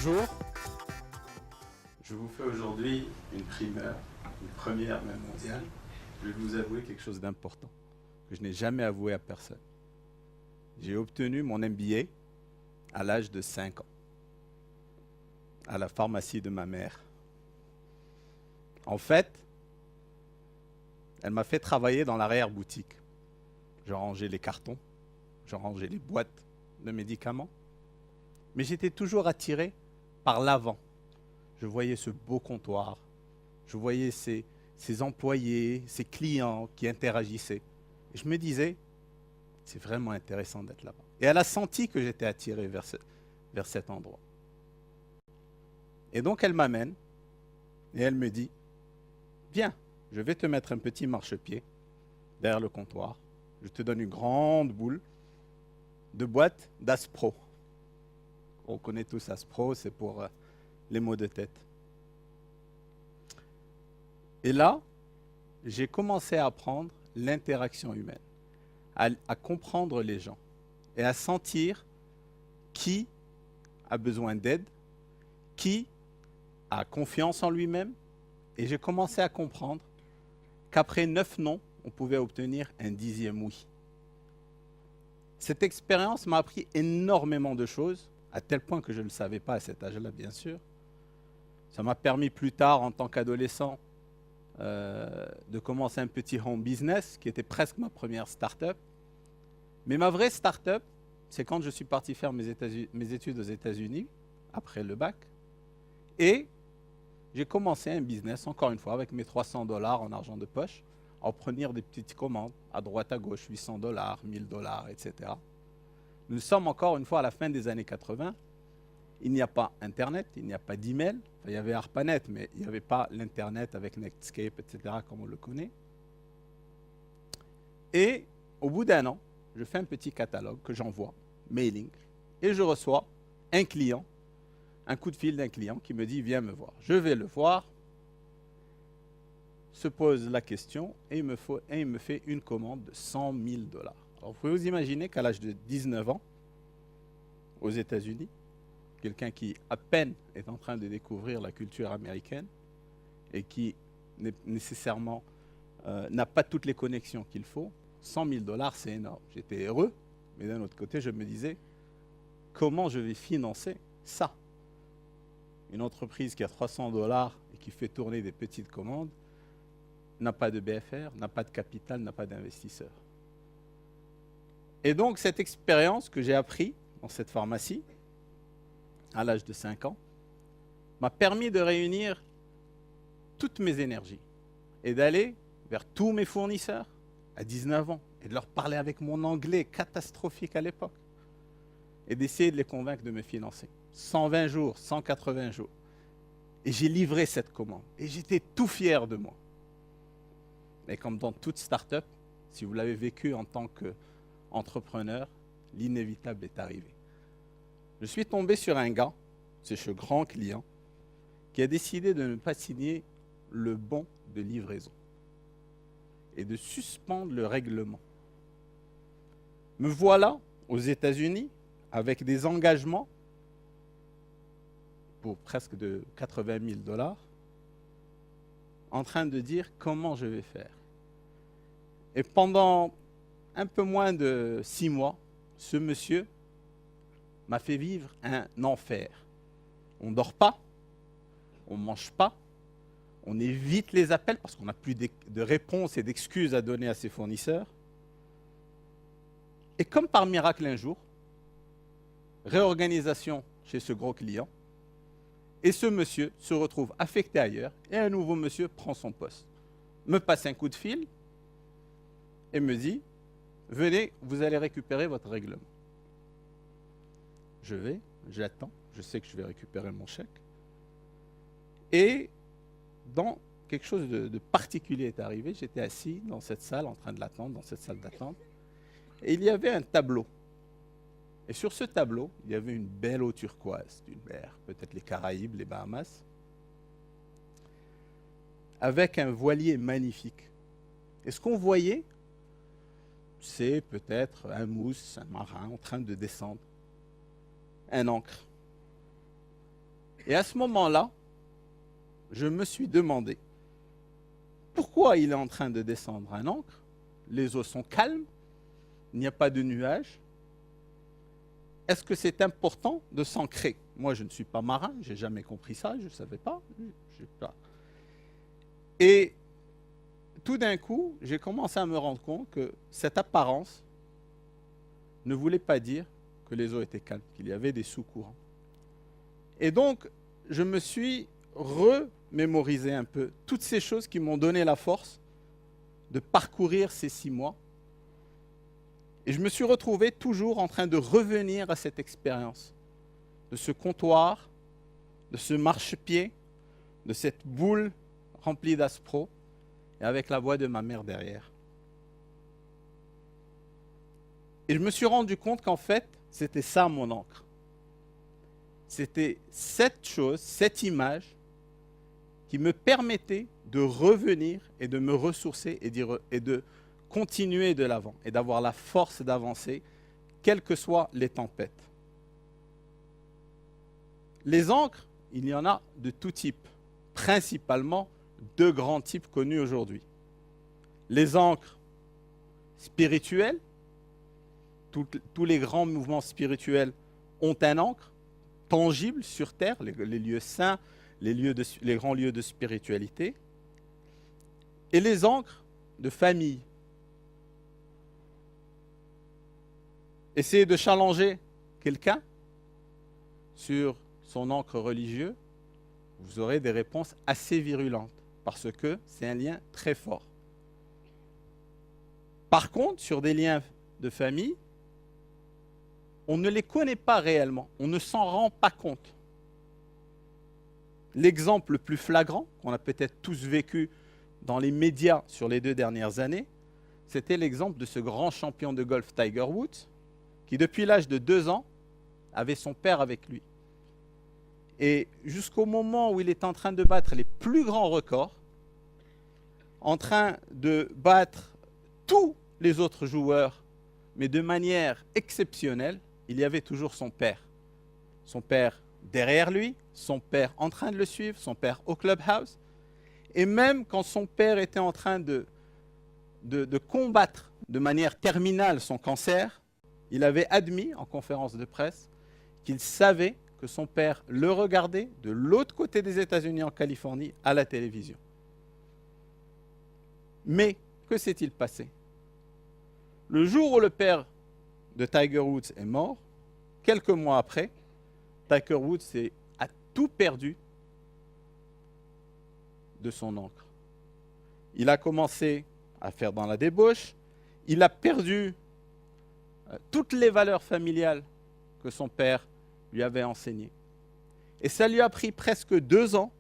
Bonjour, je vous fais aujourd'hui une primeur, une première même mondiale. Je vais vous avouer quelque chose d'important, que je n'ai jamais avoué à personne. J'ai obtenu mon MBA à l'âge de 5 ans, à la pharmacie de ma mère. En fait, elle m'a fait travailler dans l'arrière-boutique. Je rangeais les cartons, je rangeais les boîtes de médicaments, mais j'étais toujours attiré par l'avant. Je voyais ce beau comptoir, je voyais ces employés, ces clients qui interagissaient. Et je me disais, c'est vraiment intéressant d'être là-bas. Et elle a senti que j'étais attiré vers cet endroit. Et donc elle m'amène et elle me dit, viens, je vais te mettre un petit marchepied derrière le comptoir. Je te donne une grande boule de boîte d'Aspro. On connaît tous Aspro, c'est pour les maux de tête. Et là, j'ai commencé à apprendre l'interaction humaine, à comprendre les gens et à sentir qui a besoin d'aide, qui a confiance en lui-même. Et j'ai commencé à comprendre qu'après 9 non, on pouvait obtenir un 10e oui. Cette expérience m'a appris énormément de choses, à tel point que je ne le savais pas à cet âge-là, bien sûr. Ça m'a permis plus tard, en tant qu'adolescent, de commencer un petit home business, qui était presque ma première start-up. Mais ma vraie start-up, c'est quand je suis parti faire mes études aux États-Unis, après le bac. Et j'ai commencé un business, encore une fois, avec mes $300 en argent de poche, en prenant des petites commandes, à droite, à gauche, $800, $1000, etc. Nous sommes encore une fois à la fin des années 80. Il n'y a pas Internet, il n'y a pas d'email. Enfin, il y avait ARPANET, mais il n'y avait pas l'Internet avec Netscape, etc., comme on le connaît. Et au bout d'un an, je fais un petit catalogue que j'envoie, mailing, et je reçois un client, un coup de fil d'un client qui me dit « Viens me voir ». Je vais le voir, se pose la question, et il me fait une commande de $100 000. Alors, vous pouvez vous imaginer qu'à l'âge de 19 ans, aux États-Unis, quelqu'un qui à peine est en train de découvrir la culture américaine et qui nécessairement n'a pas toutes les connexions qu'il faut, $100 000, c'est énorme. J'étais heureux, mais d'un autre côté, je me disais, comment je vais financer ça? Une entreprise qui a $300 et qui fait tourner des petites commandes n'a pas de BFR, n'a pas de capital, n'a pas d'investisseur. Et donc, cette expérience que j'ai appris dans cette pharmacie, à l'âge de 5 ans, m'a permis de réunir toutes mes énergies et d'aller vers tous mes fournisseurs à 19 ans et de leur parler avec mon anglais catastrophique à l'époque et d'essayer de les convaincre de me financer. 120 jours, 180 jours. Et j'ai livré cette commande et j'étais tout fier de moi. Mais comme dans toute start-up, si vous l'avez vécu en tant qu'entrepreneur, l'inévitable est arrivé. Je suis tombé sur un gars, c'est ce grand client, qui a décidé de ne pas signer le bon de livraison et de suspendre le règlement. Me voilà aux États-Unis avec des engagements pour presque de $80 000 en train de dire comment je vais faire. Et pendant un peu moins de 6 mois, ce monsieur m'a fait vivre un enfer. On ne dort pas, on ne mange pas, on évite les appels parce qu'on n'a plus de réponses et d'excuses à donner à ses fournisseurs. Et comme par miracle un jour, réorganisation chez ce gros client, et ce monsieur se retrouve affecté ailleurs, et un nouveau monsieur prend son poste, me passe un coup de fil et me dit « Venez, vous allez récupérer votre règlement ». Je vais, j'attends, je sais que je vais récupérer mon chèque. Et dans quelque chose de particulier est arrivé, j'étais assis dans cette salle en train de l'attendre, dans cette salle d'attente, et il y avait un tableau. Et sur ce tableau, il y avait une belle eau turquoise d'une mer, peut-être les Caraïbes, les Bahamas, avec un voilier magnifique. Et ce qu'on voyait, c'est peut-être un mousse, un marin en train de descendre. Un ancre. Et à ce moment-là, je me suis demandé pourquoi il est en train de descendre un ancre. Les eaux sont calmes, il n'y a pas de nuages. Est-ce que c'est important de s'ancrer? Moi, je ne suis pas marin, je n'ai jamais compris ça, je ne savais pas. Et tout d'un coup, j'ai commencé à me rendre compte que cette apparence ne voulait pas dire que les eaux étaient calmes, qu'il y avait des sous-courants. Et donc, je me suis remémorisé un peu toutes ces choses qui m'ont donné la force de parcourir ces 6 mois. Et je me suis retrouvé toujours en train de revenir à cette expérience, de ce comptoir, de ce marchepied, de cette boule remplie d'aspro, et avec la voix de ma mère derrière. Et je me suis rendu compte qu'en fait, c'était ça mon encre. C'était cette chose, cette image, qui me permettait de revenir et de me ressourcer et de continuer de l'avant et d'avoir la force d'avancer, quelles que soient les tempêtes. Les ancres, il y en a de tout type, principalement 2 grands types connus aujourd'hui. Les ancres spirituelles, tous les grands mouvements spirituels ont un ancre tangible sur terre, les lieux saints, les grands lieux de spiritualité, et les ancres de famille. Essayez de challenger quelqu'un sur son ancre religieux, vous aurez des réponses assez virulentes, parce que c'est un lien très fort. Par contre, sur des liens de famille, on ne les connaît pas réellement, on ne s'en rend pas compte. L'exemple le plus flagrant, qu'on a peut-être tous vécu dans les médias sur les 2 dernières années, c'était l'exemple de ce grand champion de golf Tiger Woods, qui depuis l'âge de 2 ans, avait son père avec lui. Et jusqu'au moment où il est en train de battre les plus grands records, en train de battre tous les autres joueurs, mais de manière exceptionnelle, il y avait toujours son père. Son père derrière lui, son père en train de le suivre, son père au clubhouse. Et même quand son père était en train de combattre de manière terminale son cancer, il avait admis en conférence de presse qu'il savait que son père le regardait de l'autre côté des États-Unis en Californie à la télévision. Mais que s'est-il passé? Le jour où le père de Tiger Woods est mort, quelques mois après, Tiger Woods a tout perdu de son ancre. Il a commencé à faire dans la débauche, il a perdu toutes les valeurs familiales que son père lui avait enseignées. Et ça lui a pris presque 2 ans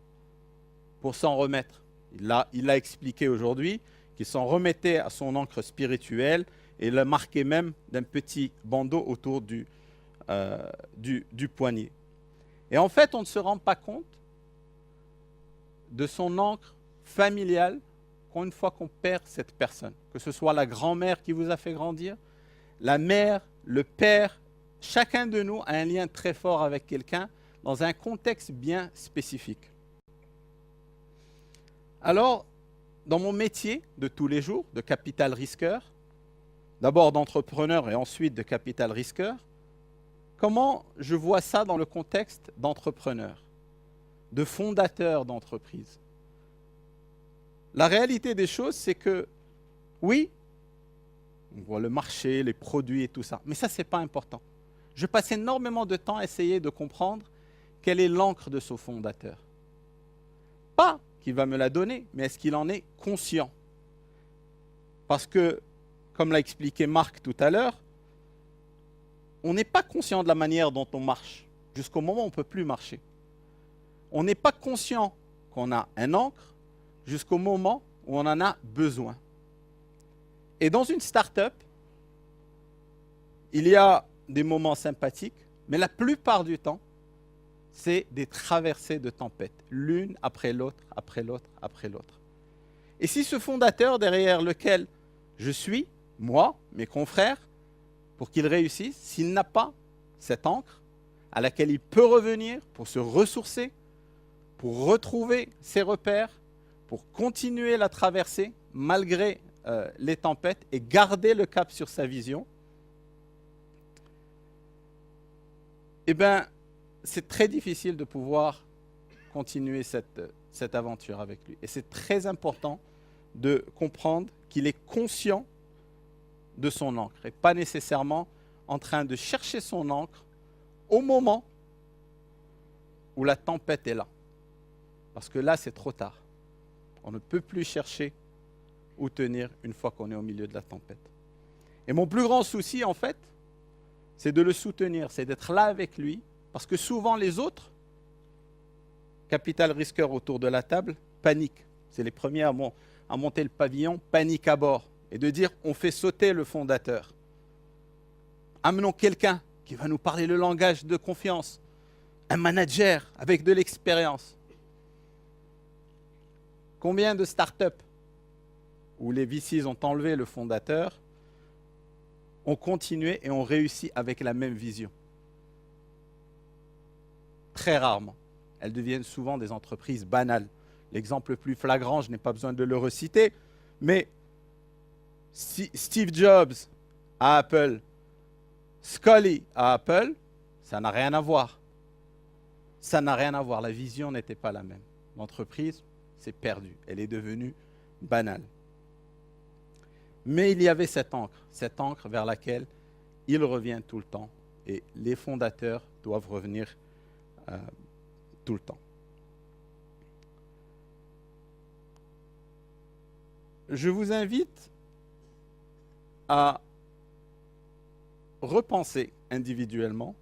pour s'en remettre. Il a expliqué aujourd'hui qu'il s'en remettait à son ancre spirituelle et le marquait même d'un petit bandeau autour du poignet. Et en fait, on ne se rend pas compte de son ancre familiale qu'une fois qu'on perd cette personne, que ce soit la grand-mère qui vous a fait grandir, la mère, le père, chacun de nous a un lien très fort avec quelqu'un dans un contexte bien spécifique. Alors, dans mon métier de tous les jours, de capital risqueur, d'abord d'entrepreneur et ensuite de capital risqueur, comment je vois ça dans le contexte d'entrepreneur, de fondateur d'entreprise? La réalité des choses, c'est que, oui, on voit le marché, les produits et tout ça, mais ça, ce n'est pas important. Je passe énormément de temps à essayer de comprendre quelle est l'encre de ce fondateur. Pas qu'il va me la donner, mais est-ce qu'il en est conscient? Parce que, comme l'a expliqué Marc tout à l'heure, on n'est pas conscient de la manière dont on marche, jusqu'au moment où on ne peut plus marcher. On n'est pas conscient qu'on a un ancre jusqu'au moment où on en a besoin. Et dans une start-up, il y a des moments sympathiques, mais la plupart du temps, c'est des traversées de tempêtes, l'une après l'autre, après l'autre, après l'autre. Et si ce fondateur derrière lequel je suis, moi, mes confrères, pour qu'il réussisse, s'il n'a pas cette encre, à laquelle il peut revenir pour se ressourcer, pour retrouver ses repères, pour continuer la traversée malgré les tempêtes et garder le cap sur sa vision, eh bien, c'est très difficile de pouvoir continuer cette aventure avec lui. Et c'est très important de comprendre qu'il est conscient de son ancre et pas nécessairement en train de chercher son ancre au moment où la tempête est là. Parce que là, c'est trop tard. On ne peut plus chercher où tenir une fois qu'on est au milieu de la tempête. Et mon plus grand souci, en fait, c'est de le soutenir, c'est d'être là avec lui, parce que souvent les autres, capital risqueurs autour de la table, paniquent. C'est les premiers à monter le pavillon, paniquent à bord, et de dire on fait sauter le fondateur. Amenons quelqu'un qui va nous parler le langage de confiance, un manager avec de l'expérience. Combien de startups où les VCs ont enlevé le fondateur, ont continué et ont réussi avec la même vision? Très rarement. Elles deviennent souvent des entreprises banales. L'exemple le plus flagrant, je n'ai pas besoin de le reciter, mais Steve Jobs à Apple, Scully à Apple, ça n'a rien à voir. Ça n'a rien à voir. La vision n'était pas la même. L'entreprise s'est perdue. Elle est devenue banale. Mais il y avait cette encre vers laquelle il revient tout le temps. Et les fondateurs doivent revenir tout le temps. Je vous invite à repenser individuellement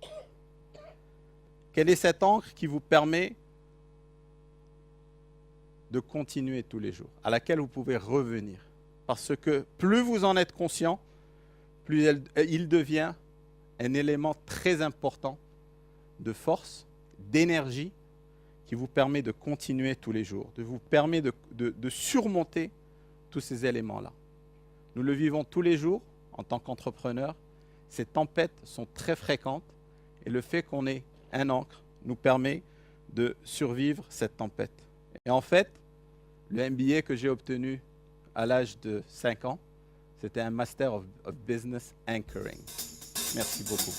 quelle est cette encre qui vous permet de continuer tous les jours, à laquelle vous pouvez revenir. Parce que plus vous en êtes conscient, plus il devient un élément très important de force, d'énergie, qui vous permet de continuer tous les jours, de vous permet de surmonter tous ces éléments-là. Nous le vivons tous les jours en tant qu'entrepreneurs. Ces tempêtes sont très fréquentes et le fait qu'on ait un ancre nous permet de survivre cette tempête. Et en fait, le MBA que j'ai obtenu à l'âge de 5 ans, c'était un Master of Business Anchoring. Merci beaucoup.